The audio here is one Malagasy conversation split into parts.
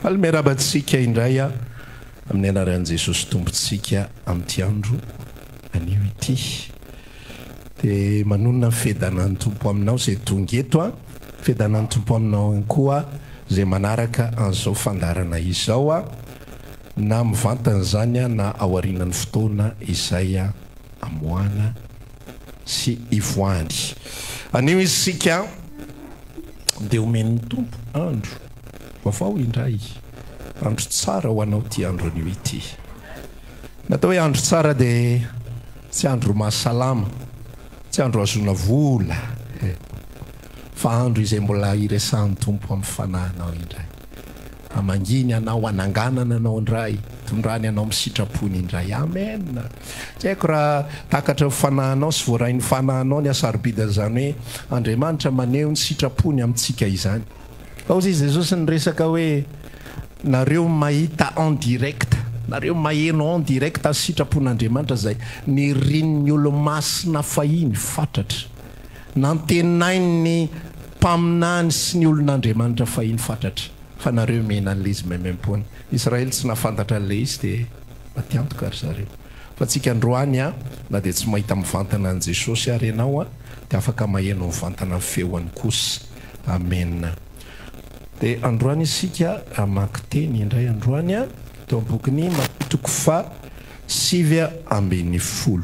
Almerabatsika indray amin'ny anaran'i Jesosy tompontsika amin'ity andro anio ity. Dia manonona ny fihedanan'ny tompo aminao izay tonga eto fihedanan'ny tompo aminao koa izay manaraka an'izao fandarana izao na mivantana zany na aorianan'ny fotoana izay amoana sy ivoany. Anio isika dia omen'ny tompo andro vaovao indray, andro tsara ho anao ty andro anio ity. Natao hoe andro tsara dia tsy andro mahasalama, tsy andro azona vola, fa andro izay mbola iresahan'ny tompo amin'ny fanahinao indray. Amanginy anao, ananganana anao indray, tondrany anao misitrapony indray. Amen. Tsy haiko raha takatra fanahinao sy voarain'ny fanahinao ny asaribida zany hoe Andriamanitra maneho ny sitrapony amintsika izany. Fa hozy Jesosy ny resaka hoe nareo mahita en direct, nareo maheno en direct sitrapon'Andriamanitra zay ny rin'ny olo-masina fahiny fatratra, nantenainy mpaminany sy ny olon'Andriamanitra fahiny fatratra. Fa nareo mena an'ilay izy maimaimpony. Israely tsy nafantatra an'ilay izy dia matiantoka ry zareo. Fa tsika androany na dia tsy mahita mivantana an' Jesosy ary ianao dia afaka maheno mivantana ny feoany kosa. Amen. Dia androany isika amaky teny indray androany teo am-bokiny Matitoko 7:10.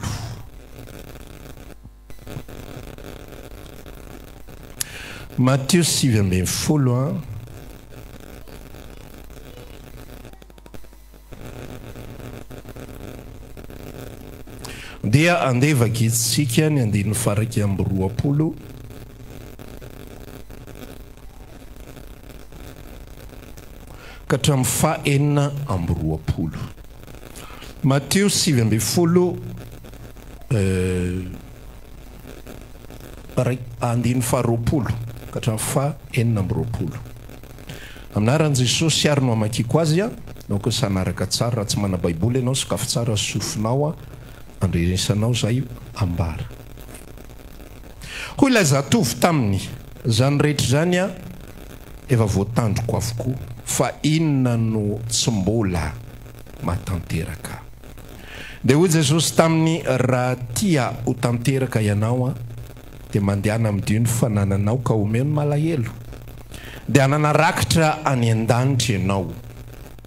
Matteo 7:10 dia andeha vakitsika ny 2:20 ka hatramin'ny 4:20. Matteo 7:10 2:20 ka hatramin'ny 4:20. Aminaran'i Jesosy ary no amakiko azy nao koa sanaraka tsara, raha tsy mana baiboly ianao sokafo tsara sofinao andrenesanao zay ambara. Hoy ilay zatovy taminy, zany rehetra zany efa voatandroko avokoa, fa inona no tsy mbola mahatanteraka. Dia hoy Jesosy taminy, raha tia ho tanteraka ianao dia mandehana amin'ny ny fanananao ka omeno malahelo, dia ananarakitra any an-danitra ianao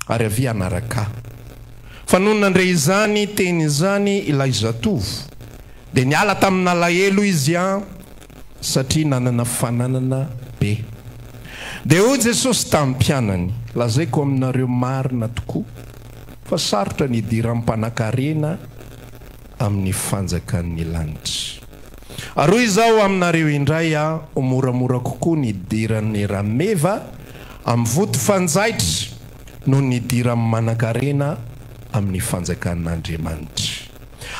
ary avy anaraka. Fa noho nandre izany teny izany ilay zatovy dia niala tamina lahelo izy satria nanana fananana be. Dia hoy Jesosy tamin'ny mpianany, lazaiko aminareo marina tokoa fa sarotra ny idiran'ny mpanan-karena amin'ny fanjakan'ny lanitra. Ary hoy izao aminareo indray ho moramora kokoa ny idiran'ny rameva amin'ny voto fanjaitra noho ny idiran'ny manan-karena amin'ny fanjakan'Andriamanitra.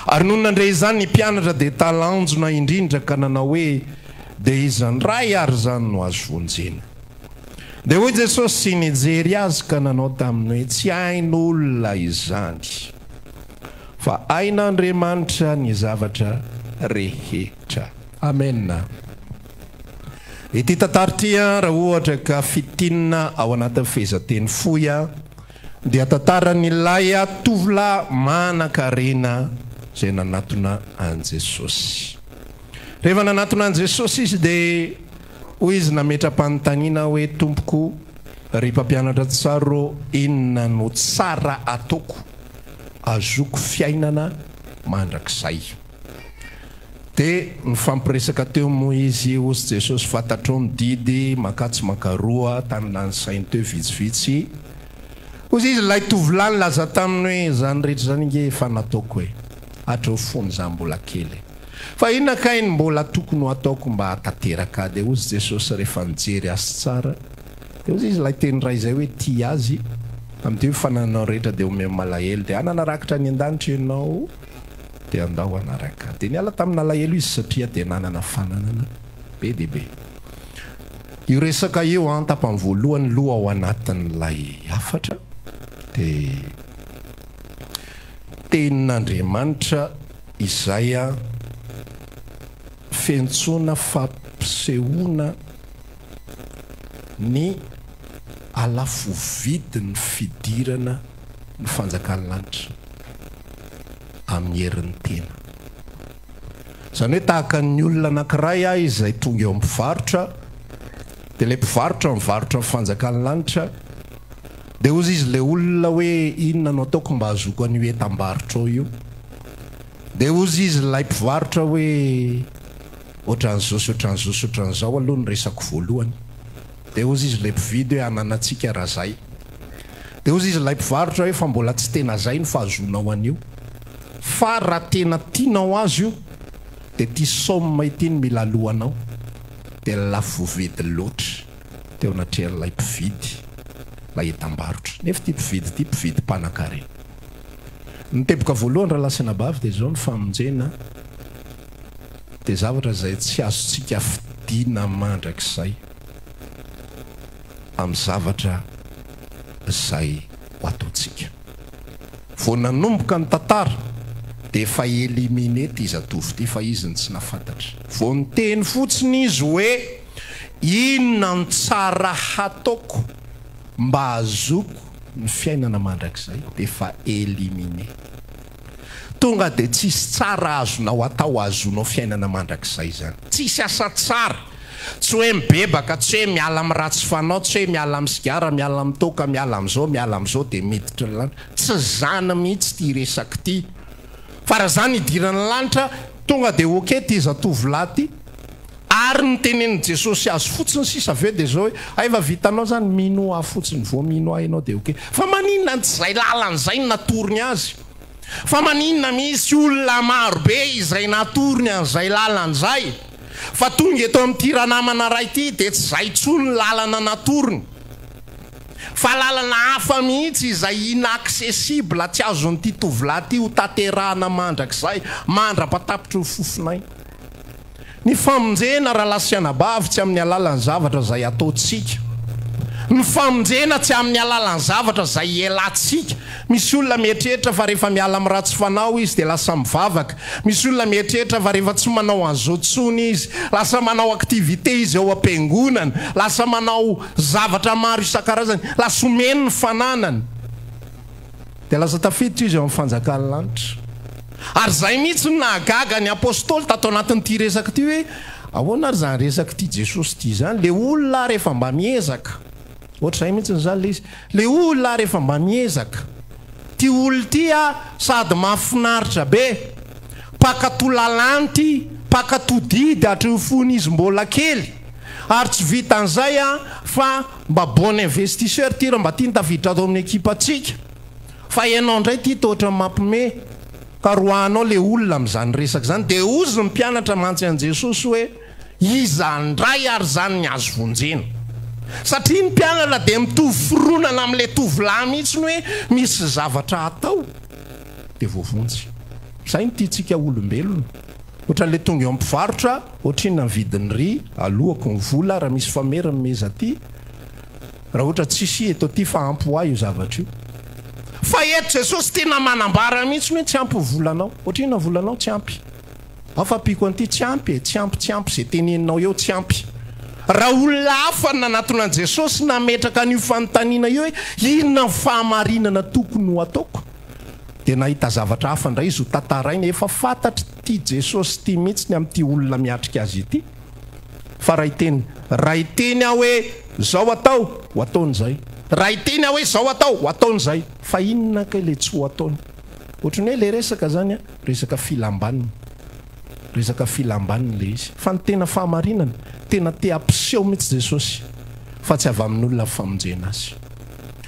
Ary noho nandre izany ny mpianatra dia talanjona indrindra ka nanao hoe dia izany ray ary zany no azo vonjena. Dia hoy Jesosy sy nijery azy ka nanao taminy hoe tsy hain'olona izany, fa hain'Andriamanitra ny zavatra rehetra. Amen. Ity tantara ity raha ohatra ka fitinina ao anatin'ny fehezanteny fohy dia tantara n'ilay tovolahy manan-karena izay nanatona an' Jesosy. Rehefa nanatona an' Jesosy izy dia hoy izy nametra-panontaniana hoe tompoko, ry mpampianatra tsara, inona no tsara ataoko azoko fiainana mandrakizay? Dia nifampiresaka teo moa izy hozy Jesosy, fantatrao mididy makatsy makaroa tanynany sainy teo vitsivitsy. Hozy izy ilay tovolahy laza taminy hoe zany rehetra zany nge efa nataoko hoe hatra ho fony za mbola kely, fa inona kainy mbola tokony ho ataoko mba hatateraka. Dia hozy Jesosy rehefa nijery azy tsara dia hozy izy ilay teny ray izay hoe tia azy amin'ity fananao rehetra dia omeo malahelo, dia ananarakitra ny an-danitra ianao dia andao anaraka. Dia niala tamina lahelo izy satria dia nanana fananana be dia be. Io resaka io tapany voalohany loha ao anatin'ilay afatra dia tenin'Andriamanitra izay fentsona fampisehoana ny alafo vidy ny fidirana ny fanjakany lanitra amin'ny herin'ny tena. Zany hoe tahaka ny olona anankiray izay tonga eo mpivarotra, dia ilay mpivarotra mivarotra ny fanjakany lanitra, dia ozy izy ilay olona hoe inona no ataoko mba hazoko an'io entam-barotra io. Dia ozy izy ilay mpivarotra hoe ohatran'izao sy ohatran'izao sy ohatran'izao aloha ny resako voalohany. Dia ozy izy ilay mpividy hoe ananantsika raha zay. Dia ozy izy ilay mpivarotra hoe fa mbola tsy tena zay ny fahazonao an'io, fa raha tena tianao azy io dia ty somme ity ny mila alohanao, dia lafo vidy loatra teo anatrehan'ilay mpividy lay entam-barotra. Nefa ty mpividy mpanan-karena. Ny teboka voalohany raha lasina bavy dia zao ny famonjena dia zavatra zay tsy azontsika fidiana mandrakizay amin'ny zavatra zay ho ataontsika. Vao nanomboka ny tantara dia efa éliminer ty zatovy ty fa izy ny tsy nafantatra. Vao niteny fotsiny izy hoe inona ny tsara hataoko mba hazoko ny fiainana mandrakizay dia efa éliminer. Tonga dia tsisy tsara azonao atao azonao fiainana mandrakizay zany. Tsisy asa tsara, tsy hoe mibebaka, tsy hoe miala amin'ny ratsy fanao, tsy hoe miala amin'ny sigara, miala amin'ny toka, miala amin'izao dia miditra ny lanitra. Tsy zany mihitsy ty resaky ty. Fa raha zany idirana lanitra, tonga dia oke ty zatovolahy ty, ary nytenenin' Jesosy azy fotsiny sisa aveo dia zao hoe aiva vitanao zany mino ahy fotsiny, vao mino ahy ianao dia oke. Fa maninona zay lalan'izay natorony azy? Fa maninona misy olona marobe izay natorony an'izay lalan'izay? Fa tonga eto amin'ity ranamana ray ity dia tsy zay tsony lalana natorony, fa lalana hafa mihitsy izay inaccessible, tsy azon'ity tovolahy ty ho tanterahana mandrakizay mandra-patapitry ny fofonay. Ny famonjena raha lasiana-bavy tsy amin'ny alalan'ny zavatra zay ataontsika. Ny famonjena tsy amin'ny alalan'ny zavatra zay ialantsika. Misy olona mieritreritra fa rehefa miala amin'ny ratsy fanao izy dia lasa mivavaka. Misy olona mieritreritra fa rehefa tsy manao an'izao tsony izy, lasa manao aktivité izy ao am-piangonana, lasa manao zavatra maro isan-karazany, lasa omeny ny fananany, dia lasa tafiditra izy ao amin'ny fanjakany lanitra. Ary zay mihitsy nahagaga ny apôstôly tato anatin'ity resaka ty hoe ahoana ary zany resaka ty Jesosy ty zany, le olona rehefa mba miezaka, ohatra zay mihitsy zany le izy, le olona rehefa mba miezaka, ty olo ty sady mahafinaritra be, pakatolalany, pakatodidy hatry fony izy mbola kely, ary tsy vitan'izay fa mba bon investisseur ty raha mba tia nitafiditra atao amin'ny ekipatsika, fa ianao ndray ty tohatra mampime, ka roanao le olona amin'izany resaka zany. Dia ozy ny mpianatra mantsy an' Jesosy hoe iza ndray ary zany ny azo vonjena, satria ny mpianatra dia mitovy fironana amin'le tovolahy mihitsy ny hoe misy zavatra atao dia voavonjy. Zay ny tiantsika olombelona. Ohatran'le tonga eo ampivarotra, ohatrina ny vidiny ry alohako ny vola raha misy fameriny meza ty, raha ohatra tsisy eto ty fa ampoa io zavatra io. Fa eto Jesosy tena manambara mihitsy hoe tsy ampy volanao. Ohatrina volanao tsy ampy. Afapiko an'ity tsy ampy, tsy ampy zay teneninao eo tsy ampy. Raha olona hafa nanatona an' Jesosy nametraka an'io fanontaniana io hoe inona ny fahamarinana tokony ho ataoko, dia nahita zavatra hafa indray izy ho tantaraina. Efa fantatry ty Jesosy ty mihitsy ny amin'ity olona miatrika azy ity. Fa raha iteny aho hoe zao atao, ho ataon'izay. Raha iteny aho hoe zao atao, ho ataon'izay. Fa inona ka le tsy ho ataony? Ohatrany hoe le resaka zany resaka filambanina. Resaka filambanina le izy. Fa ny tena fahamarinana, tena te ampiseho mihitsy Jesosy, fa tsy avy amin'olona famonjena azy,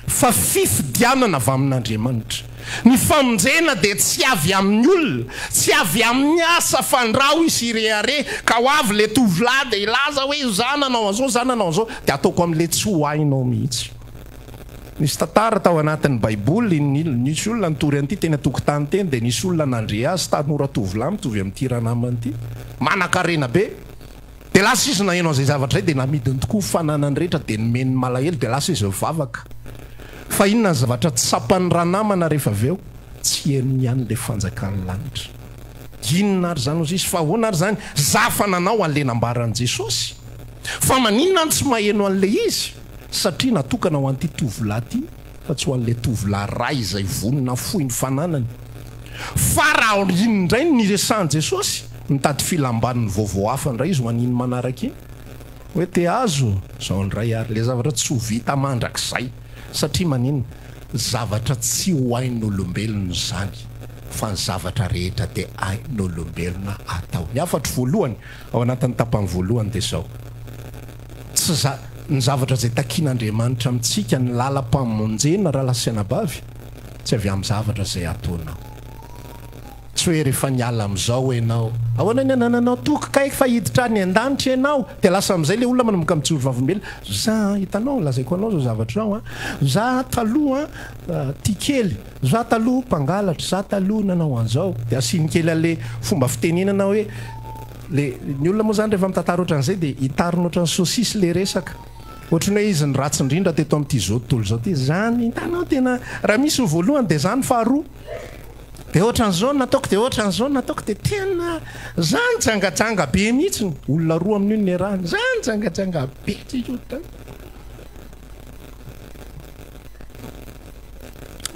fa fifidianana avy amin'Andriamanitra. Ny famonjena dia tsy avy amin'ny olona, tsy avy amin'ny asa fandrao izy irehare, ka ho avy le tovolahy dia ilaza hoe zananao an'izao, zananao an'izao, dia ataoko amin'le tsy ho hainao mihitsy. Nisy tantara tao anatin'ny Baiboly, nisy olona nitory an'ity teny tokotany teny, dia nisy olona nandre azy tanora tovolahy mitovy amin'ity ranamany ity, manan-karena be. Dia lasa izy nahenao izay zavatra izay dia namidiny tokoa fananany rehetra, dia nomeny malahelo, dia lasa izy mivavaka. Fa inona ny zavatra tsy sapan'ny ranamana rehefa aveo? Tsy henony ihany le fanjakan'ny lanitra. Inona ary zany ozy izy? Fa ahoana ary zany zafananao an'le nambaran'i Jesosy? Fa maninona ny tsy maheno an'le izy? satria natokana ho an'ity tovolahy ty fa tsy ho an'le tovolahy ray izay vonona fohy ny fananany fa raha indray ny resahany Jesosy mitady filamban'ny vaovao hafa indray izy ho an'iny manaraka iny hoe te azo zao ndray ary le zavatra tsy ho vita mandrakizay satria manino zavatra tsy ho hain'olombelona zany fa ny zavatra rehetra dia hain'olombelona atao. Ny afatry voalohany ao anatin'ny tapany voalohany dia zao tsy ny zavatra izay takian'Andriamanitra amintsika ny lalam-pamonjena raha lasiana bavy tsy avy amin'ny zavatra izay ataonao. Tsy hoe rehefa niala amin'izao ianao ahoana ny anananao toky kaiky fa hiditra ny an-danitra ianao dia lasa amin'izay le olona manomboka mijoro vavolombelona za hitanao lazaiko anao zao zavatra zao za taloha tia kely za taloha mpangalatra za taloha nanao an'izao dia asiny kely an'le fomba fitenenana hoe ny olona moa zany rehefa mitantara ohatran'izay dia hitarina ohatran'ny saosisy le resaka ohatrany hoe izy ny ratsy indrindra teto amin'ity zao tontolo zao ty zany hitanao tena raha misy ny voalohany dia zany faharoa dia ohatran'izao nataoko dia ohatran'izao nataoko dia tena zany jangajanga be mihitsy olona roa amin'io ny arahany zany jangajanga be tsika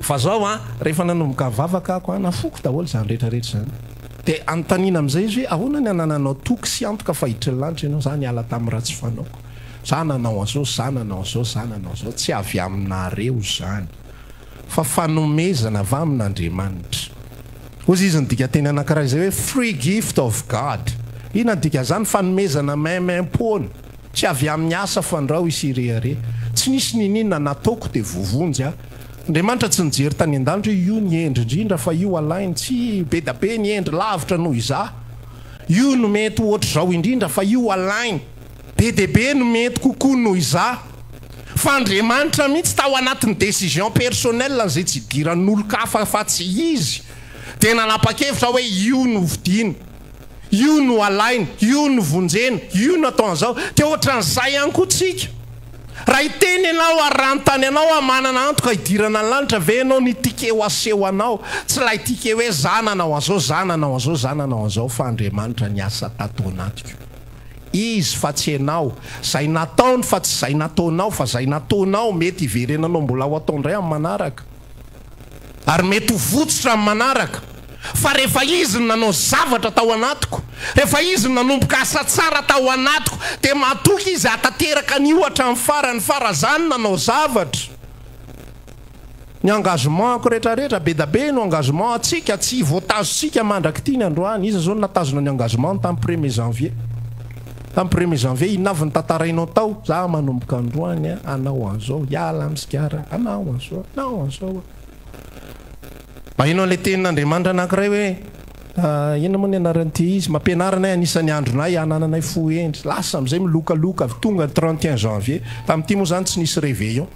fa zao rehefa nanomboka vavaka ako nafoko daholo zany rehetrarehetra zany dia anontaniana amin'izay izy hoe ahoana ny anananao toky sy antoka fa hiditra ny lanitra ianao zany ala tamin'ny ratsy fanaoko za nanao an'izao za nanao an'izao za nanao an'izao tsy avy aminareo zany fa fanomezana avy amin'Andriamanitra. Ozy izy nydika teny anankiray izay hoe free gift of God. Ina dika zany fanomezana maimaimpona tsy avy amin'ny asa fandrao isirehare tsy nisy ninina nataoko dia vovonjy Andriamanitra tsy nijery tany an-danitra io ny endry indrindra fa io alainy tsy be da be ny endry lavitra noho iza io no mety ohatra zao indrindra fa io alainy be de be no mety kokoa noho iza fa Andriamanitra mihitsy tao anatin'ny décision personnelle izay tsy idiran'olo-kafa fa tsy izy dia nanapa-kevitra hoe io no vidiny io no alainy io no vonjena io no atao an'izao dia ohatran'izay ihany koa tsika raha hiteny ianao ary ranontany anao manana antoka hidirana ny lanitra ve ianao nitike aseho anao tsy lay tike hoe za nanao an'izao za nanao an'izao za nanao an'izao fa Andriamanitra ny asa tato anatiko izy fa tsy ianao zay nataony fa tsy zay nataonao fa zay nataonao mety hiverenanao mbola ho atao indray amin'ny manaraka ary mety ho votsitra amin'ny manaraka fa rehefa izy nanao zavatra tao anatiko rehefa izy nanomboka asa tsara tao anatiko dia matoky izy atateraka ny ohatra amin'ny farany farazany nanao zavatra. Ny engagementko rehetrarehetra be da be no engagement atsika tsy voatazontsika mandraky ity ny androany izy zao natazona ny engagement tamin'ny 1er janvier tamin'ny 1er janvier inavy ny tantarainao tao za manomboka androany anao an'izao hiala amin'ny sigara anao an'izao mahinao le tenin'Andriamanitra anankiray hoe ina moa ny anaran'ity izy mampianarana anisan'ny andronay anananay fo endry lasa amin'izay milokaloka avy tonga 31 janvier tamin'ity moa zany tsy nisy réveillon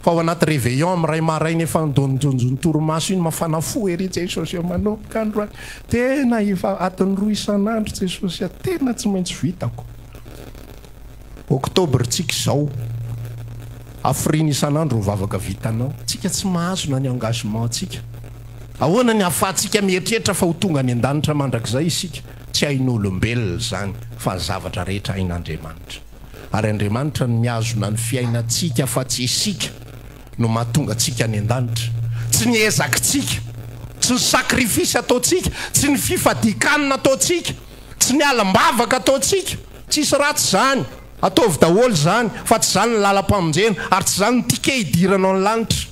fa ao anaty réveillon amin'ny ray maraina efa ndonjonjony toromaso iny mafana fo ery Jesosy manomboka androany tena efa atiny 2 isan'andro Jesosy tena tsy maintsy vitako oktobra tsika izao afriny isan'andro mivavaka vitanao tsika tsy mahazona ny engagement atsika ahoana ny ahafahantsika mieritreritra fa ho tonga ny an-danitra mandrakizay isika tsy hain'olombelona zany fa ny zavatra rehetra hain'Andriamanitra ary Andriamanitra ny miazona ny fiainantsika fa tsy isika no mahatonga tsika ny an-danitra tsy ny ezakintsika tsy ny sakrifisy ataontsika tsy ny fifadikanina ataontsika tsy ny alam-bavaka ataontsika tsisy ratsy zany ataovy daholo zany fa tsy zany ny lalam-pamonjena ary tsy zany ny tike hidiranao ny lanitra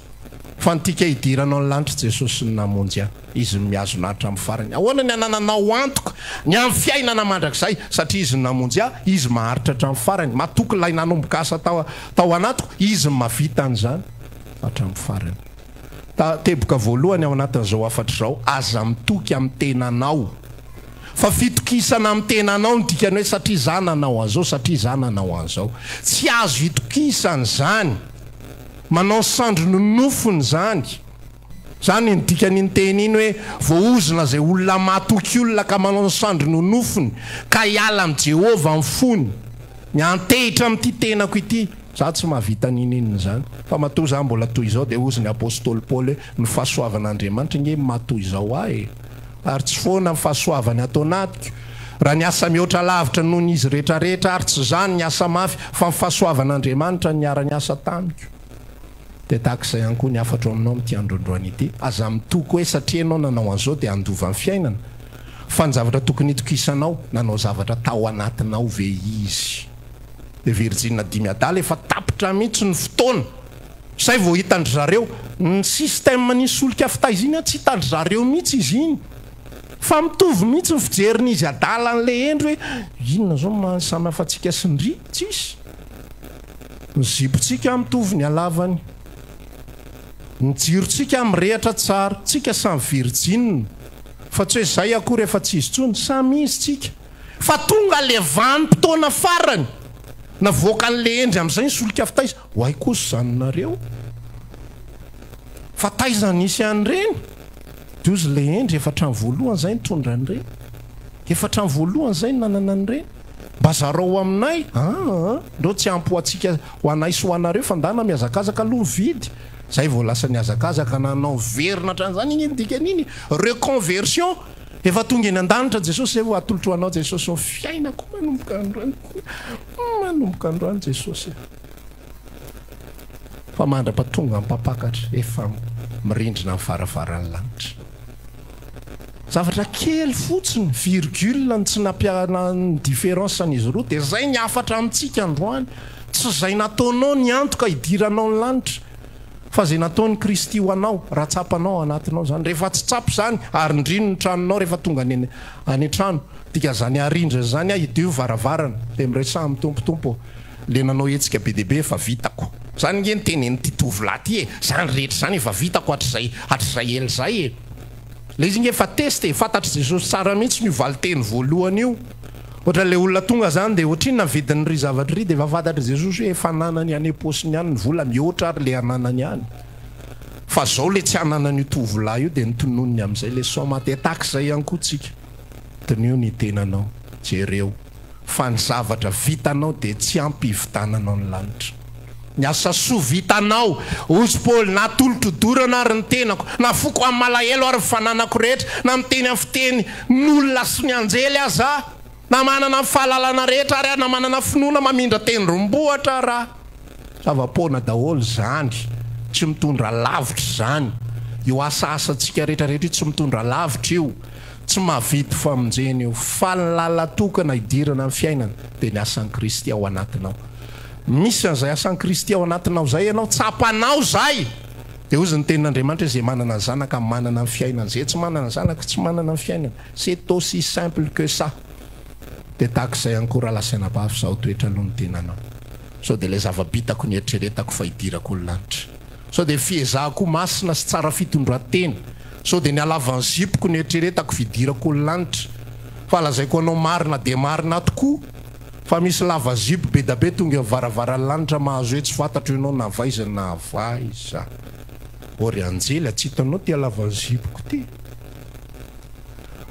fa ny tike hidiranao ny lanitra Jesosy ny namonjy izy miazona hatramin'ny farany ahoana ny anananao antoka ny amin'ny fiainana mandrakizay satria izy namonjy izy maharitra hatramin'ny farany matoky lay nanomboka asa tao anatiko izy mavita an'izany hatramin'ny farany teboka voalohany ao anatin'izao afatra izao aza mitoky amin'ny tenanao fa fitokisana amin'ny tenanao ny dikany hoe satria za nanao an'izao satria za nanao an'izao tsy azo hitokisana zany manao sandro nonofony zany ny dikany ny teny iny hoe voaozona zay olona matoky olona ka manao sandro nonofony ka hiala amin'ny Jehova amin'ny fony ny antehitra amin'ity tenako ity za tsy mahavita nininy zany fa matoa za mbola toy izao dia ozy ny apôstôly Paoly hoe ny fahasoavan'Andriamanitra nge matoy izao ary tsy foana ny fahasoavany atao anatiko raha ny asa mihoatra lavitra noho ny izy rehetrarehetra ary tsy zany ny asa mafy fa mifahasoavan'Andriamanitra ny ara-ny asa tamiko dia tahak'izay ihany koa ny afatra aminao amin'ity androandroany ity aza mitoko hoe satria ianao nanao an'izao dia andova ny fiainana fa ny zavatra tokony hitokisanao nanao zavatra tao anatinao ve izy dia Virginia 5 adala efa tapitra mihitsy ny fotoana zay vao hitandry zareo ny système nisy solika fitaiza iny tsy hitandry zareo mihitsy izy iny fa mitovy mihitsy ny fijerin'izy adala n'le endry hoe inona zao mahasamy hafatsika sy ndry tsisy ny zipotsika mitovy ny alavany ny jirotsika mirehatra tsara tsika samy Virginia fa tsy hoe zay akory efa tsy izy tsony samy izy tsika fa tonga le vanim-potoana farany navoaka n'le endry amin'izay ny solika fitaiza ho ay kosa zanonareo fa taiza nisy an'ireny dozy le endry efatra ny voalohany zay nitondra an'ireny efatra ny voalohany zay ny nanana an'ireny mba zarao aminay ndreo tsy ampoatsika ho anay sy ho anareo fa ndana miazakazaka aloha mividy zay vao lasa ny azakazaka nanao verina hatran'izany iny dikan'iny reconversion efa tonga eny an-danitra Jesosy zay vao atolotro anao Jesosy ny fiainako manomboka androany Jesosy fa mandra-patonga mpapakatra efa mirindrina ny varavaran'ny lanitra zavatra kely fotsiny virgule ny tsy nampiana ny différence an'izy roa dia zay ny afatra amintsika androany tsy zay nataonao ny antoka hidiranao ny lanitra fa zay nataony Kristy ho anao raha tsapanao anatinao zany rehefa tsy tsapo zany ary ndrino ny tranonao rehefa tonga any an-trano tika zany arindra zany hidio varavarana dia miresa amin'ny tompotompo le nanao etsika be deaibe efa vitako zany nge nyteneny ty tovolahy ty zany rehetra zany efa vitako hatr'izay ely zay le izy nge efa teste fantatry Jesosy tsara mihitsy mivaliteny voalohany io ohatra le olona tonga zany dia ohatriny navidiny ry zavatra ry dia efa fantatry Jesosy hoe efa ananany any aposiny ihany ny vola mihoatra ary le ananany ihany fa zao le tsy ananany io tovolahy io dia nitononony amin'izay le somaty tahak'izay ihany koa tsika tonio ny tenanao jereo fa ny zavatra vitanao dia tsy ampivitananao ny lanitra ny asa soa vitanao ozy Paoly natolotro dorana ary ny tenako na foko amin'ny malahelo ary mifananako rehetra na miteny amin'ny fiteny n'olona sy ny anjely aza na manana fahalalana rehetra ary na manana finoana mamindra teny rombohatra raha zava-poana daholo zany tsy mitondra lavitra zany io asasantsika rehetrarehetra io tsy mitondra lavitra io tsy mahavity famonjeny io fa ny lalatokana hidirana amin'ny fiainana dia ny asan'i Kristy ao anatinao misy an'izay asan'i Kristy ao anatinao zay ianao tsapanao zay dia ozy ny tenin'Andriamanitra izay manana ny zanaka manana ny fiainana zay tsy manana ny zanaka tsy manana ny fiainana c'est aussi simple que ça dia tahak'izay ankora lasaina-bavy zaho toetra aloha ny tenanao sao dia ilay zava-bitako ny eritreretako fa hidirako ny lanitra sao dia fiezahako masina sy tsara fitondran-teny sao dia ny alavan'ny zipoko ny eritreretako fidirako ny lanitra fa lazaiko anao marina dia marina tokoa fa misy lava zipo be da be tonga varavaran'ny lanitra mahazo hoe tsy fantatro ianao navaiza na avaiza ory anjely tsy hitanao ty alavan'ny zipoko ty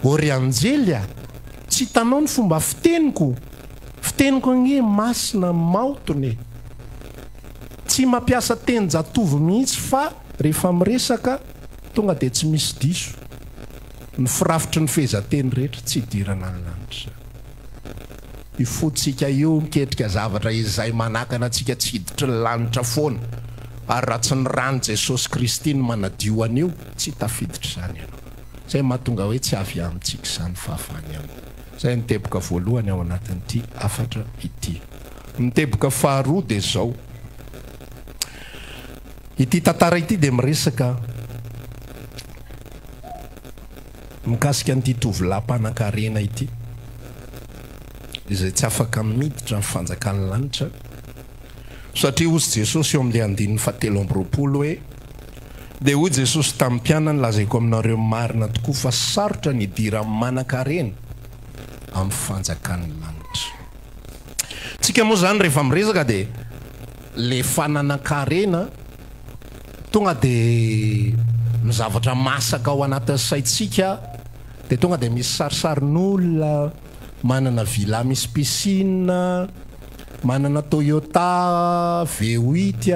ory anjely tsy hitanao ny fomba fiteniko ange masina maotony tsy mampiasa teny jatovo mihitsy fa rehefa miresaka tonga dia tsy misy diso ny firafitry ny fehezanteny rehetra tsy hidirana ny lanitra ifotsika io miketrika zavatra izay manakana atsika tsy hiditry ny lanitra foana ary raha tsy ny rano Jesosy Kristy ny manadio an'io tsy tafiditra zany ianao zay mahatonga hoe tsy avy amintsika zany fahafany aminy zay niteboka voalohany ao anatin'ity afatra ity niteboka faharoa dia zao ity tantara ity dia miresaka mikasika an'ity tovolahy-panan-karena ity izay tsy afaka miditra ny fanjakan'ny lanitra satria ozy Jesosy eo amin'ilay andininy 7 hoe dia hoy Jesosy tamin'ny mpianany lazaiko aminareo marina tokoa fa sarotra ny hidira manan-karena amin'ny fanjakan'ny lanitra tsika moa zany rehefa miresaka dia le fananan-karena tonga dia mizavatra masaka ao anatin'ny saitsika dia tonga dia misy sarisarin'olona manana villa misy piscine manana Toyota V8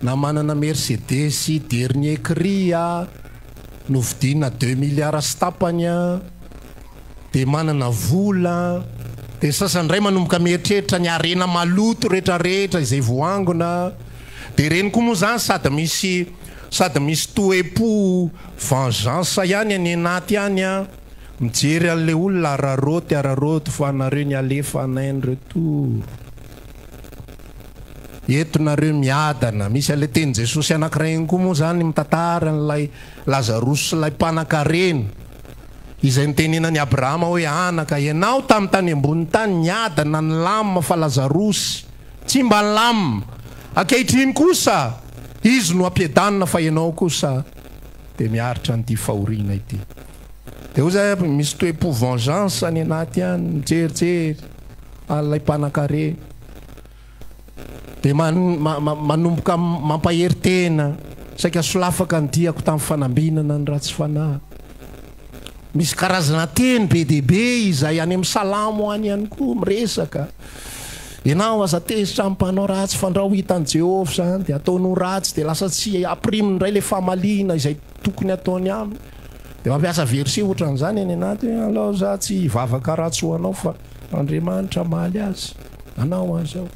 na manana Mercedes dernier cri novidina 2 milliards sy tapany dia manana vola, dia sasandray manomboka mieritreritra ny harena maloto rehetrarehetra izay voangona. Dia reny koa moa zany sady misy toepo vengeance ihany any anaty ihany a, mijery an'le olona araroty fa anareo ny alefa anainy retour. Entonareo miadana, misy ale teny Jesosy anankiray igny koa moa zany mitantara n'lay Lazarus sy lay mpanan-karena izay nitenenany Abrahama hoe anaka ianao tamin'ny tany ambony tany niadana ny lamina fa Lazarus tsy mba lamina, ankehitriny kosa izy no ampiadanina fa ianao kosa dia miaritra an'ity fahoriana ity. Dia ho zay misy toepo vengeance any anaty any, mijerijery alay mpanan-karena. Dia manomboka mampahery tena, saika solafaka ny diako tamin'ny fanambinana ny ratsy fanahy. Misy karazana teny be dia be izay any amin'ny salamo any ihany koa miresaka. Ianao aza tezitra amin'ny mpanao ratsy fandrao hitan'i Jehovah zany dia ataonao ratsy dia lasa tsy apriminy indray le fahamaliana izay tokony ataony aminy. Dia mampiasa verset ohatran'izany any anaty, alao za tsy vavaka ratsy ho anao fa Andriamanitra maly azy, anao an'izao.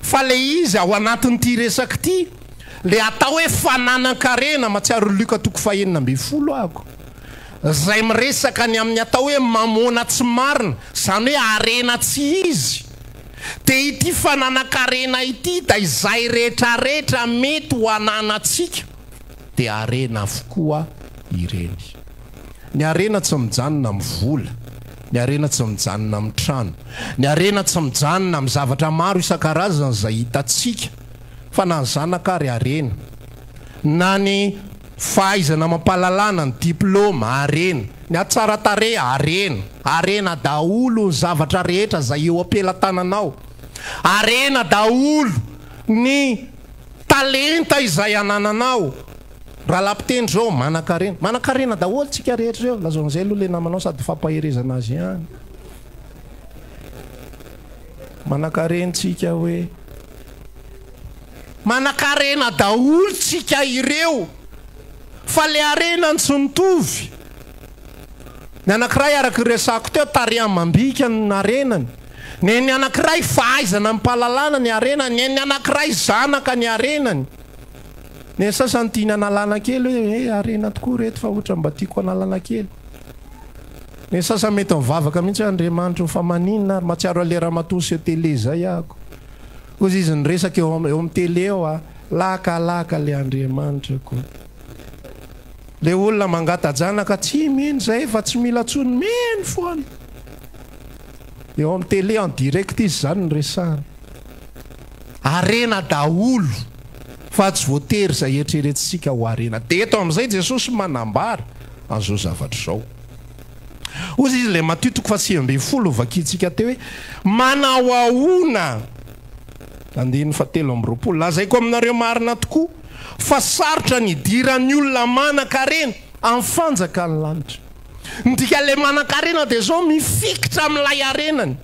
Fa le izy ao anatin'ity resaka ity, le atao hoe fananan-karena, matsiaro Luka 9:20 ako, zay miresaka ny amin'ny atao hoe mamona tsy marina, zany hoe harena tsy izy. Dia ity fananan-karena ity da izay rehetrarehetra mety ho ananantsika dia harena avokoa ireny. Ny harena tsy mijanona amin'ny vola, ny harena tsy mijanona amin'ny trano, ny harena tsy mijanona amin'ny zavatra maro isan-karazany izay hitantsika, fa na ny zanakary harena, na ny fahaizana mampalalana ny diplôma harena, ny atsara-tarehy harena daholo ny zavatra rehetra izay eo ampelantananao, harena daholo ny talenta izay anananao. Raha lampiteny zao manan-karena daholo tsika rehetra reo, lazon'izay aloha le namanao sady fampaherezana azy ihany. Manan-karena tsika hoe manan-karena daholo tsika ireo, fa le harena tsy mitovy. Ny anankiray araka resako teo tarehy mambika ny harenany, ny anankiray fahaizana mpalalana ny harenany, ny anankiray zanaka ny harenany. Ny sasany tiana analana kely hoe harena tokoa reto fa ohatra mba tiako analana kely. Ny sasany mety mivavaka mihitsy Andriamanitra fa maninona ary matsiaro alera matoa sy tele zay ako. Kozy izy niresaka eo amin'ny tele eo a, lakalaka le Andriamanitra koa. Le olona mangata-janaka tsy mino zay fa tsy mila tsony meno foana. Eo amin'ny tele en direct izy zany niresahana. Harena daholo fa tsy voatery izay eritreretintsika ho harena. Dia eto amin'izay Jesosy manambara an'izao zavatra izao. Ozy izy le Matthieu 9:20 vakintsika teo hoe manao ahoana, 7:20, lazaiko aminareo marina tokoa fa sarotra ny idiran'ny olona manan-karena amin'ny fanjakany lanitra. Ndika le manan-karena dia zao mifikitra amin'ilay harenany.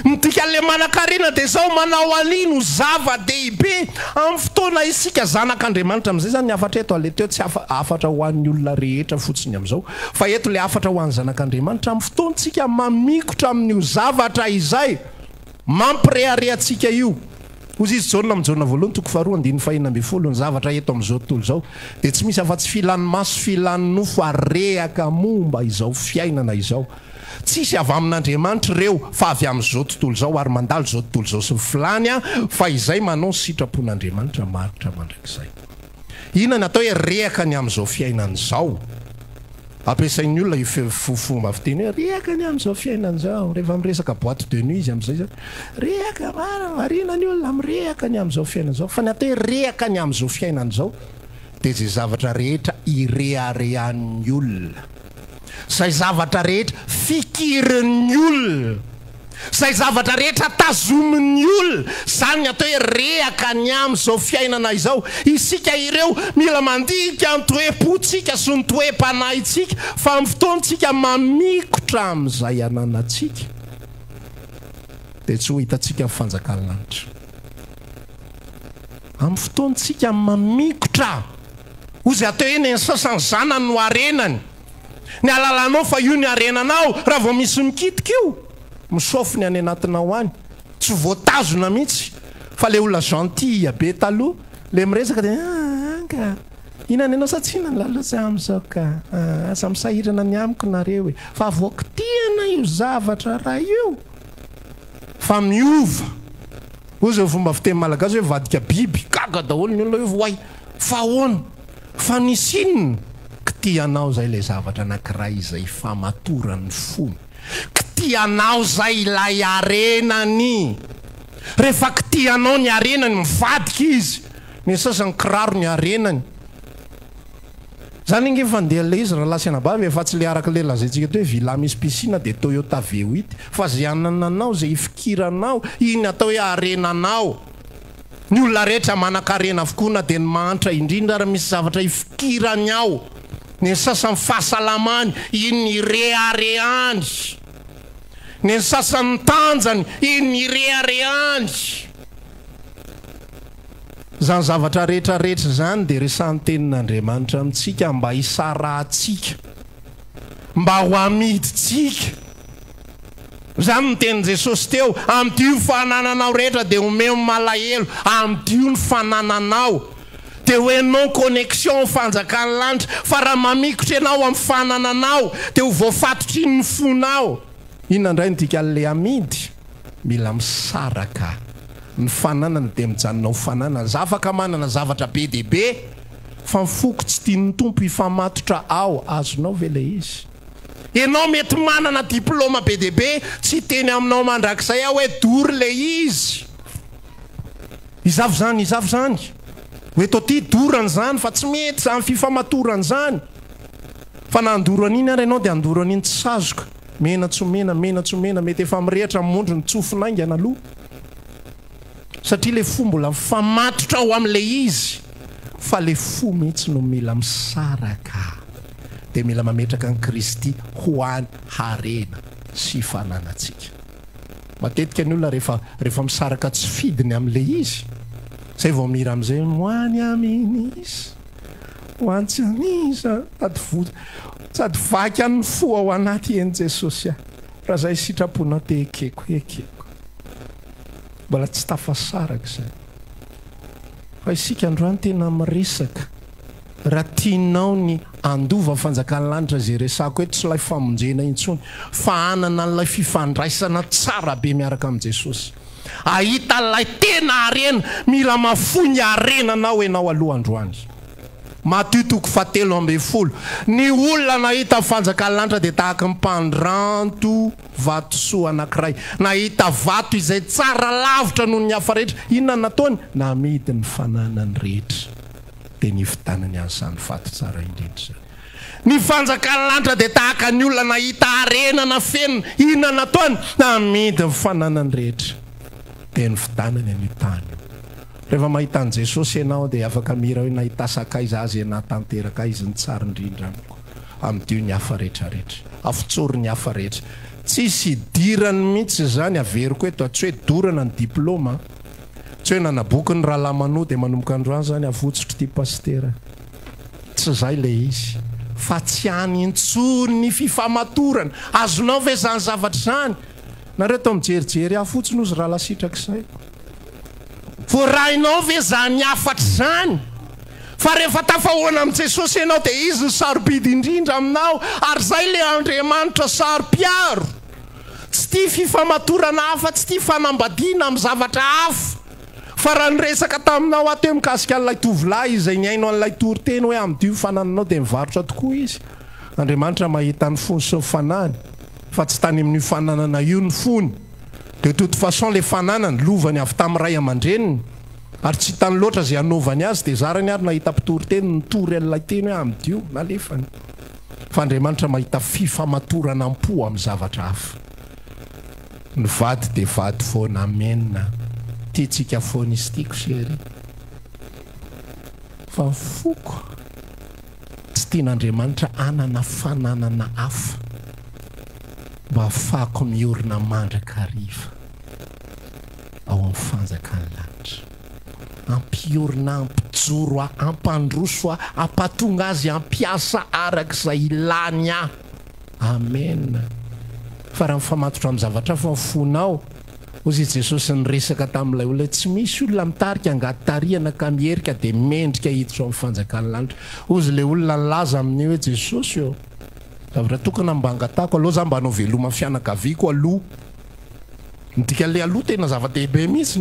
Ndika le manan-karena dia zao manao anino zava-dehibe amin'ny fotoana isika zanak'Andriamanitra amin'izay zany. Ny afatra eto ale teo tsy afatra ho an'ny olona rehetra fotsiny amin'izao, fa eto le afatra ho an'ny zanak'Andriamanitra amin'ny fotoantsika mamikotra amin'io zavatra izay mampireharehantsika io. Ozy izy Jaona amin'ny Jaona 1:2-4 ny zavatra eto amin'izao tontolo izao dia tsy misy afa-tsy filan'ny maso filan'ny nofo arehaka momba izao fiainana izao. Tsisy avy amin'Andriamanitra ireo fa avy amin'izao tontolo izao ary mandalo izao tontolo izao sy filany a, fa izay manao ny sitrapon'Andriamanitra maritra mandrakizay. Inona natao hoe rehaka ny amin'izao fiainana izao? Ampiasain'ny olona fomba fiteny hoe rehaka ny amin'izao fiainana izao. Rehefa miresaka boîte de nuit izy amin'izay zany, rehaka marina ny olona mirehaka ny amin'izao fiainana izao. Fa natao hoe rehaka ny amin'izao fiainana izao dia izay zavatra rehetra ireharehan'ny olona, izay zavatra rehetra fikirin'ny olona, izay zavatra rehetra tazomin'ny olona, zany atao hoe rehaka ny amin'izao fiainana izao. Isika ireo mila mandika ny toe-pontsika sy ny toe-panahintsika fa amin'ny fotoantsika mamikotra amin'izay ananantsika dia tsy ho hitantsika amin'ny fanjakana lanitra. Amin'ny fotoantsika mamikotra, hozy atao hoe ny sasany zanany no harenany, ny alalanao fa io ny arenanao raha vao misy mikitika io misofiny any anatinao any tsy voatazona mihitsy fa le olona gentil be taloha le miresaka de anga inany anao satsina ny lalotsy am'izao ka aza misahirana ny amiko nareo fa voakitiana io zavatra raha io fa miova ozy eo fomba fiteny malagasy hoe vadika biby gaga daholo ny olona hoe oay fa hoana fa nisinina kitianao zay le zavatra anankiray izay famatoran'ny fony kitianao zay ilay arenany rehefa kitianao ny arenany mivadika izy ny sasany kiraro ny arenany zany inge fandeha le izy raha lasa anabavy efa tsy le araka le lazaintsika to hoe vila misy piscine de Toyota V8 fa zay anananao zay ifikiranao iny atao hoe arenanao ny olona rehetra manan-karena avokoa na de ny mantra indrindra raha misy zavatra ifikirany ao ny sasany fahasalamany iny ny rehareany ny sasany tanjany iny ny rehareany zany zavatra rehetrarehetra zany de resan'ny tenin'Andriamanitra amintsika mba hisarahantsika mba ho amiditsika zany ny tenin' Jesosy teo am'dio fanananao rehetra de omeo malahelo am'dio ny fanananao de hoe non connexion fanjakan'ny lanitra fa raha mamikitra ianao amin'ny fanananao de ho voafatotry iny ny fonao inona indray nydika le amidy mila misaraka ny fananana de mijanonao fananana za afaka manana zavatra be dehibe fa mifoko tsy tian'ny tompo ifamatotra ao azonao ve le izy ianao mety manana diplôma be dehibe tsy teny aminao mandrakizay aho hoe dory le izy izavo zany hoe toty dorany zany fa tsy mety zany fifamatorany zany fa nandorany iny ary ianao de andorany iny tsy sazoka mena tsy mena mety efa mirehatra mondro ny tsofinaingana aloha satria le fo mbola famatotra ao am'le izy fa le fo mihitsy no mila misaraka de mila mametraka ny Kristy ho any harena sy fananatsika matetika ny olona rehefa misaraka tsy fidiny am'le izy zay vao mira am'izay hoany amin'izy hoantsy an'iza sady vaky an'ny fo ao anaty eny Jesosy raha zay sitrapona te ekeko mbola tsy tafasaraka zay fa isika androany tena miresaka raha tianao ny andova fanjakan'ny lanitra zay resako hoe tsy lay famonjena intsony fa anana n'lay fifandraisana tsara be miaraka amin'i Jesosy ahita lay tena arena mila mafony arenanao enao aloha androany Matitoko 7:10 ny olona nahita fanjakan'ny lanitra de tahaka mpandranto vatosoa anankiray nahita vato izay tsara lavitra noho ny hafa rehetra inona nataony namidy ny fananany rehetra de nivitanany an'izany vato tsara indrindra ny fanjakan'ny lanitra de tahaka ny olona nahita arenana fenona inona nataony namidy ny fananany rehetra de nivitanany any tany rehefa mahita an' Jesosy ianao de afaka mira hoe nahita sakaiza azy natanteraka izy ny tsara indrindra amiko am'dio ny hafa rehetrarehetra afitsory ny hafa rehetra tsisy dirany mihitsy zany averiko eto tsy hoe dorana ny diplôma tsy hoe nanaboky ny rahalamanoa de manomboka androany zany avotsotro ty pastera tsy zay le izy fa tsy any intsony ny fifamatorana azonao ve zany zavatra zany nareo to mijerijery afotsiny ozy raha lasitrak'izay voarainao ve zany afatra zany fa rehefa tafahoana amin'i Jesosy ianao de izy ny sarobidy indrindra aminao ary zay le Andriamanitra sarom-piaro tsy tia fifamatorana hafa tsy tia fanambadiana amin'ny zavatra hafa fa raha nyresaka taminao ato hoe mikasika an'ilay tovolahy izay niainao an'ilay toriteny hoe am'dio fanananao de mivarotra tokoa izy Andriamanitra mahita ny fony sy ny fanany fa tsy tany amin'ny fananana io ny fony de toute façon le fananany lovany avy tamin'ny ray aman-dreniny ary tsy hitany loatra zay anaovany azy de zarany ary nahita mpitoriteny nitory an'ilay teny hoe am'dio nalefany fa Andriamanitra mahita fifamatorana am-po amin'ny zavatra hafa ny vady de vady foana amenna tiatsika foana izy tiako sery fa foko tsy tian'Andriamanitra anana fananana hafa mba afako miorina mandrakariva ao amin'ny fanjakan'ny lanitra ampiorina ampijoro ampandroso ampatonga azy ampiasa arak'izay ilany amen. Fa raha mifamatotra amin'ny zavatra fa mifonao ozy Jesosy nyresaka tamin'ilay olona tsy misy olona mitarika angatariana ka mierika dia mendrika hiditra amin'ny fanjakany lanitra. Ozy le olona nilaza amin'ny hoe Jesosy eo zavatra tokana mba angatako aloha za mba hanao veloma fianakaviako aloha. Midika le aloha tena zava-dehibe mihitsy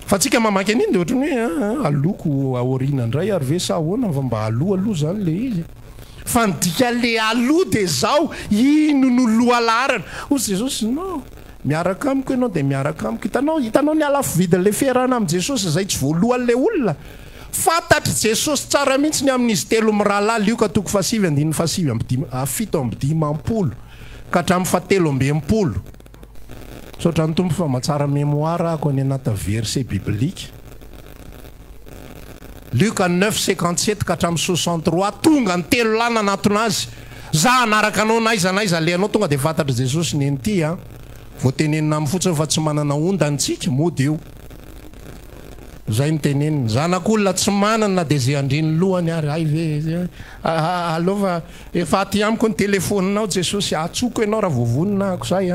fa tsika mamaky an'iny dia ohatrany hoe aloko aoriana indray ary ve sa ahoana fa mba aloha zany le izy. Fa nidika le aloha dia zao ino no loha laharana. Ozy Jesosy no miaraka amiko ianao dia miaraka amiko. Hitanao ny alafo vidy le fiarahana amin'ny Jesosy zay tsy voalohan'le olona. Fantatry Jesosy tsara mihitsy ny amin'izy telo mirahalahy Lioka 7:7 ka hatramin'ny 7:20. Saotra ny tompo fa mahatsara mémoire ako any anaty verset biblika. Lioka 9:57 ka hatramin'ny 63 tonga ny telo lahy nanatona azy. Za anaraka anao naiza le anao tonga dia fantatry Jesosy ny enty voatenenina amin'ny fotsiny fa tsy manana ondantsika mody eo. Zay ny teneniny zanak'olona tsy manana dia zay andriny lohany ary ay ve alova efa aty amiko ny telefoninao Jesosy atsoko ianao raha voavonina ako zay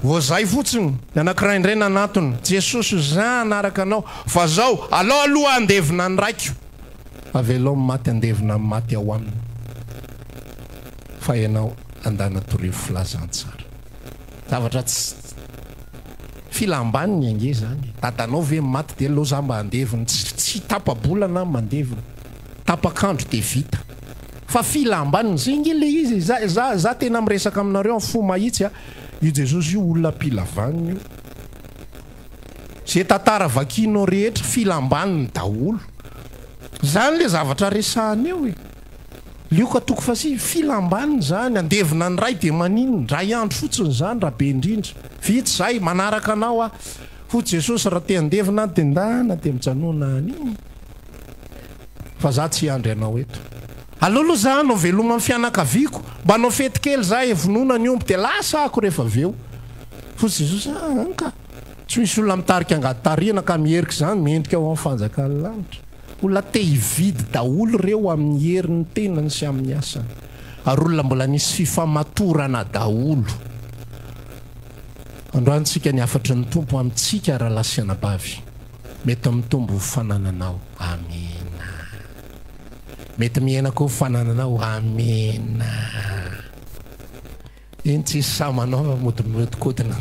voazay fotsiny ny anankiray indray nanatony Jesosy za anaraka anao fa zao alao aloha andevina ny raiko avelao maty andevina ny maty ao aminy fa ianao andana torivo filazantsara zavatra tsy filambaniny ange zany. Tatanao ve maty dia aloha za mba andevina tsy tapabolana mandevina tapakandro dia vita fa filambaniny zay nge le izy za tena miresaka aminareo amin'ny fo mahitsy io Jesosy io olona pilavaniny io zay tantara vakinao rehetra filambaniny daholo zany le zavatra resahany eo Lioka 7 filambaniny zany andevina ny ray dia maninony ray andro fotsiny zany raha be indrindra vitsy zay manaraka anao fo Jesosy raha te andevina dia ndana dia mijanona aniny fa za tsy andry anao eto aloha za anao veloma amin'ny fianakaviako mba anao fety kely za evonona ny omby dia lasa ako rehefa aveo fo Jesosy anka tsy misy olona mitarika angatariana ka mierika zany miendrika ao amin'ny fanjakany lanitra. Olona te hividy daholo reo amin'ny herin'ny tenany sy amin'ny asany ary olona mbola nisy fifamatorana daholo. Androantsika ny afatry ny tompo amintsika raha lasiana bavy mety mitombo fanananao amena mety miaina koa fanananao amena iny tsisy samanao motomotikotina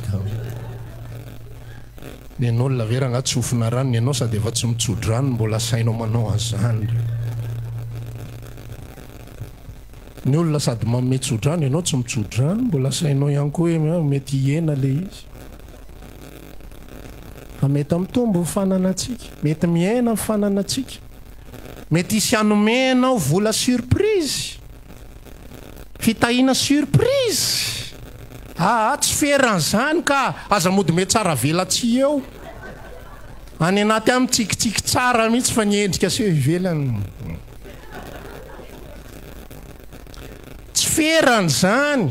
ny olona vera anatsofina rano ianao sady efa tsy mitsodro rano mbola sainao manao azany. Ny olona sady mametsodro rano ianao tsy mitsodro rano mbola sainao ihany koa hoe mety hiena le izy. Fa mety mitombo fananatsika mety miaina fananatsika mety hisy hanome anao vola surprise fitahina surprise tsy feran'izany ka aza mody me tsara velatsy eo any anaty amin'ny tsikitsiky tsara mihitsy fa niendrika sy ivelany tsy feran'izany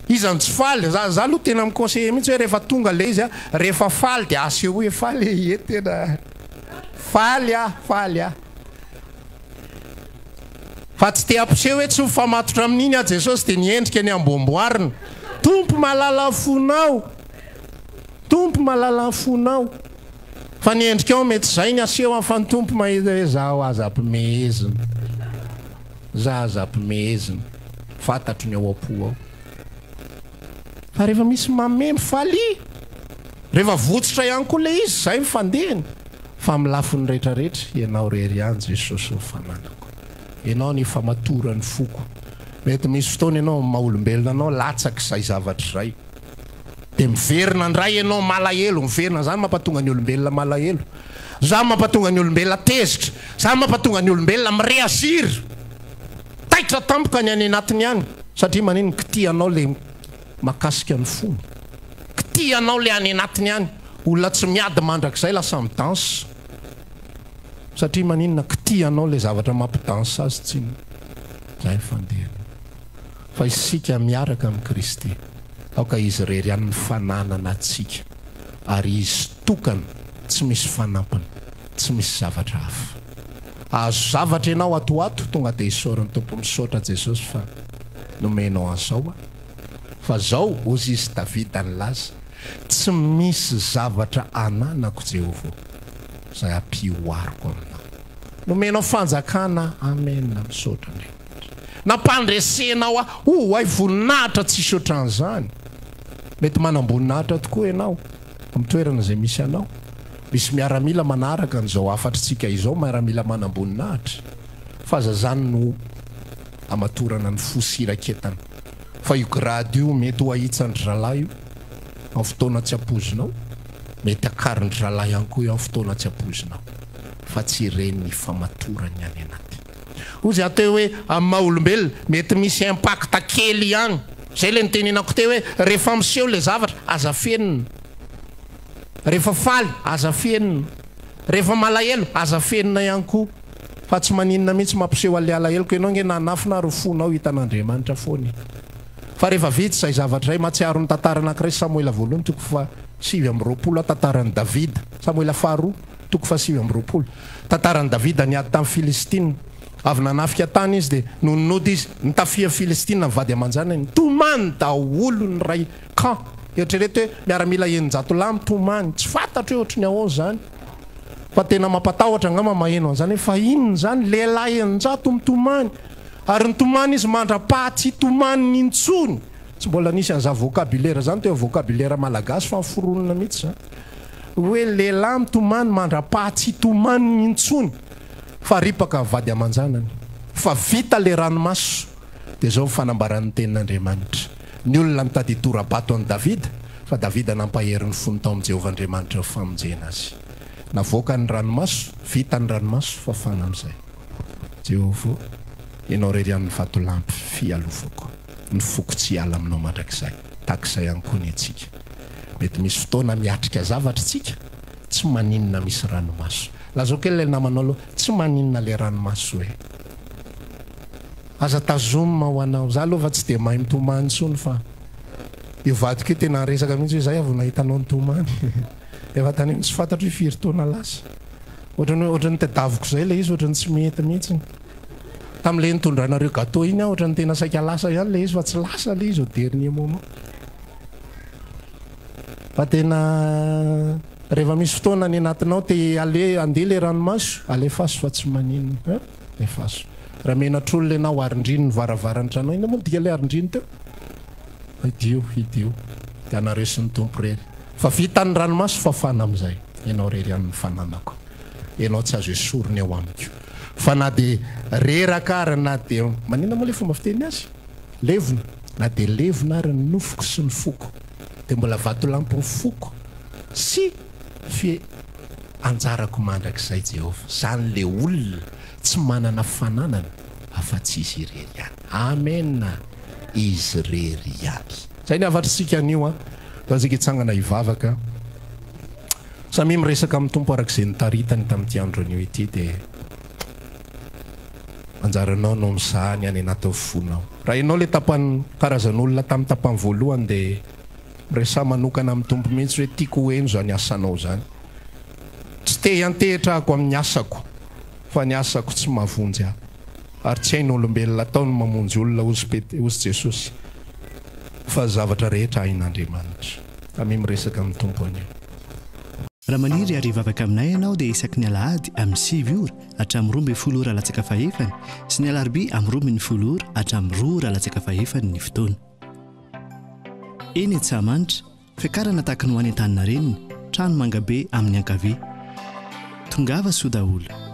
izany tsy faly za aloha tena miconseiller mihitsy hoe rehefa tonga le izy rehefa faly dia aseho hoe faly tena faly fa tsy te ampiseho hoe tsy mifamatotra amin'iny Jesosy dia niendrika ny amboamboarina. Tompo malala fonao fa niendrika ao mety zay ny aseho amin'ny fa ny tompo mahita hoe zaho aza ampimehezina fantatro ny ao am-po ao fa rehefa misy mamemy faly rehefa votsitra ihany koa le izy zay mifandehany fa milafony rehetrarehetra ianao rery ihany Jesosy mifananako ianao ny famatorany foko mety misy fotoana ianao maha-olombelona anao latsaky izay zavatra izay dia miverina ndray ianao malahelo miverina zany mampatonga ny olombelona malahelo zany mampatonga ny olombelona tezitra zany mampatonga ny olombelona mireaziry taitra tampoka ny any anatiny ihany satria manino kitianao le makasika ny fony kitianao le any anatiny ihany olona tsy miady mandrakizay lasa midansa satria maninona kitianao le zavatra mampidansa azy tsy zay fandeha fa isika miaraka amin'ny Kristy aoka izy rery ihany ny fananana atsika ary izy tokana tsy misy fanampiny, tsy misy zavatra hafa. Azo zavatra ianao atoato tonga dia isaorany tompo misaotra Jesosy fa nomenao an'izao fa zao ozy izy Davida nylaza tsy misy zavatra ananako Jehovah zay ampioariko aminao. Nomenao fanjakana, amen, misaotra Andriamanitra. Nampandresenao ay voninahitra tsisy ohatran'izany. Mety manamboninahitra tokoa ianao amin'ny toerana izay misy anao. Misy miaramila manaraka n'izao afatritsika izao, miaramila manamboninahitra. Fa zazany no amatorana ny fosiraketana. Fa io grady io mety ho ahitsany ralahy io amin'ny fotoana tsy apozinao, mety akariny ralahy ihany koa io amin'ny fotoana tsy apozinao. Fa tsy ireny famatorany any anaty. Ozy ateo hoe amin'ny maha-olombelona mety misy impacta kely ihany. Zay le nitenenako teo hoe rehefa miseho le zavatra aza fenina, rehefa faly aza fenina, rehefa malahelo aza fenina ihany koa. Fa tsy maninona mihitsy mampiseho ale alahelo ianao nge nanafina ary fonao hitan'Andriamanitra foana. Fa rehefa vitsy izay zavatra izay matsiaro ny tantara anankiray Samoela voalohany toko fa 7:20 tantaran'i Davida. Samoela faharoa toko fa 7:20 tantaran'i Davida niady tamin'ny Filistina. Avy nanafika tany izy dia nononody izy nitafia Filistina mivady aman-janany. Tomany daholo ny ray camp. Eritrereto hoe miaramila eninjato lamy tomany. Tsy fantatra hoe ohatry ny ahoana zany. Fa tena mampatahotra angamba maheno an'izany hoe fa inona zany lehilahy eninjato mitomany. Ary ny tomany izy mandra-pahatsy tomany nintsony. Tsy mbola nisy an'izany vocabulaire zany teo vocabulaire malagasy fa miforonona mihitsy zany. Hoe lehilahy mitomany mandra-pahatsy tomany nintsony. Fa ripaka vady aman-janany. Fa vita le ranomaso. Dia zao fanambaran'ny tenin'Andriamanitra. Ny olona mitady tora-bato an'i Davida, fa Davida nampahery ny fony tao amin'i Jehovah Andriamanitra famonjena azy. Navoaka ny ranomaso, vita ny ranomaso, fa fana amin'izay. Jehovah, ianao rery amin'ny vatolampy fialofako. Ny foko tsy ala aminao mandrakizay. Takizay ihany koa ny antsika. Mety misy fotoana miatrika zavatra tsika, tsy maninona misy ranomaso. Lazao kely le namanao aloha, tsy maninona le ranomaso hoe. Aza tazomina ho anao. Za aloha fa tsy dia mahay mitomany tsony fa io vadiko io tena resaka mihitsy hoe zay avy nahitanao ny tomany. Efa tany tsy fantatra hoe firy taona lasa. Ohatrany tadaviko zay le izy, ohatrany tsy mety mihitsy. Tamin'ile nitondranareo gâteau iny aho ohatrany tena saika lasa ihany le izy fa tsy lasa le izy au dernier moment. Fa tena rehefa misy fotoana ny anatinao te andeha le ranomaso, alefaso fa tsy maninona. Alefaso. Raha menatr'olona ianao arindriny ny varavaran'ny tranao, ina moa dika le arindriny teo. Idio. Dia anareo sy ny tompo rery. Fa vita ny ranomaso fa fana amin'izay. Ianao rery amin'ny fananako. Ianao tsy azo esoriny eo amiko. Fa na dia reraka ary na dia manina moa le fomba fiteny azy. Levona. Na dia levona ary ny nofoko sy ny foko. Dia mbola vatolampy ny foko. Sy anjarako mandrakizay Jehovah. Zany le olona tsy manana fananana afa-tsy izy irery ihany. Amen. Izy rery ihany. Zay ny avatritsika anio azika hitsangana hivavaka. Samy miresaka amin'ny tompo arak'izay nitaritany tamin'ity andro anio ity dia anjaranao no misahany any anaty fonao. Raha ianao le tapany karazan'olona tamin'ny tapany voalohany dia miresa manokana amin'ny tompo mihitsy hoe tiako ho eno zany asanao zany. Tsy te hiantehitra ako amin'ny asako, fa ny asako tsy mahavonjy aho. Ary tsy hainy olombelona ataony mamonjy olona ozy Jesosy. Fa zavatra rehetra hain'Andriamanitra. Kami miresaka amin'ny tompo anio. Raha maniry ary vavaka aminay ianao dia isaky ny alahady amin'ny 7 ora hatramin'ny 12 ora latsaka fahefany sy ny alarobia amin'ny 12 ora hatramin'ny 2 ora latsaka fahefany ny fotoana. Eny Antsahamanitra, fiakarana tahaka ny ho any an-tany reniny, trano mangabe amin'ny ankavia. Tongava soa daholo.